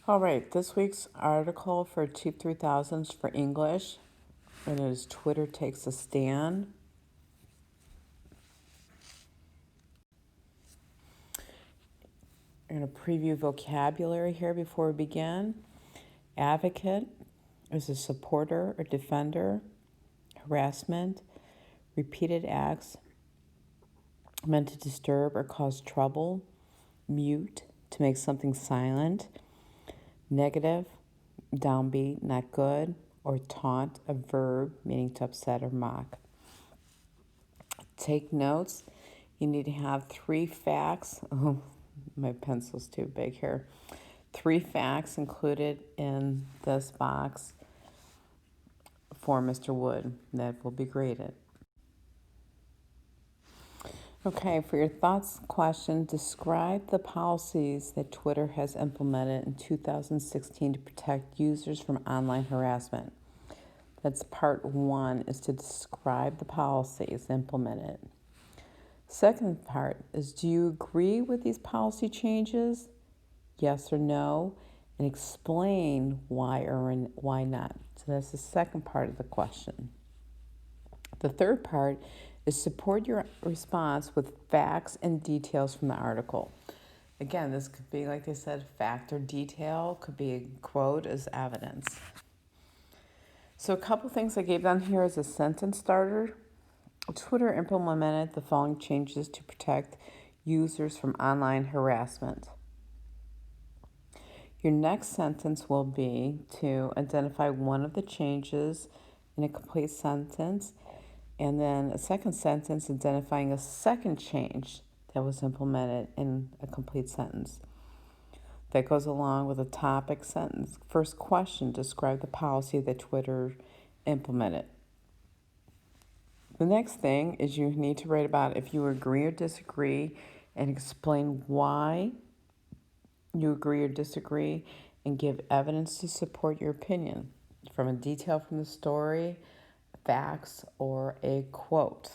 All right, this week's article for Cheap 3000s for English, and it is Twitter Takes a Stand. I'm going to preview vocabulary here before we begin. Advocate is a supporter or defender. Harassment, repeated acts meant to disturb or cause trouble. Mute, to make something silent. Negative, downbeat, not good. Or taunt, a verb meaning to upset or mock. Take notes. You need to have 3 facts. Oh, my pencil's too big here. 3 facts included in this box for Mr. Wood that will be graded. Okay, for your thoughts question, describe the policies that Twitter has implemented in 2016 to protect users from online harassment. That's part 1, is to describe the policies implemented. Second part is, do you agree with these policy changes? Yes or no? And explain why or why not. So that's the second part of the question. The third part is support your response with facts and details from the article. Again, this could be, like I said, fact or detail, could be a quote as evidence. So a couple things I gave down here as a sentence starter. Twitter implemented the following changes to protect users from online harassment. Your next sentence will be to identify one of the changes in a complete sentence, and then a second sentence identifying a second change that was implemented in a complete sentence. That goes along with a topic sentence. First question, describe the policy that Twitter implemented. The next thing is you need to write about if you agree or disagree and explain why you agree or disagree and give evidence to support your opinion from a detail from the story, facts, or a quote.